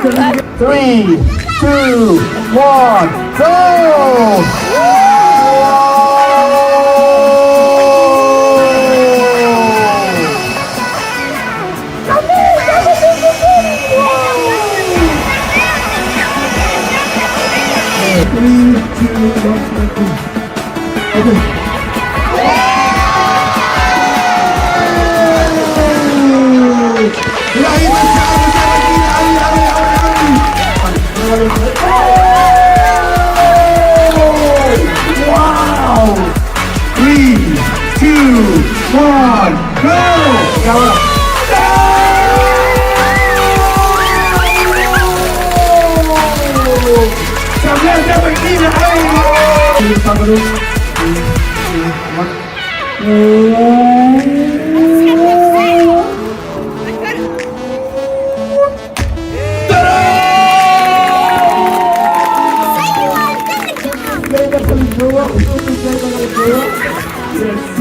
Three, two, one, go! Three, two, one, okay. Wow! 3, 2, 1, go! Sampai dapat ini hai.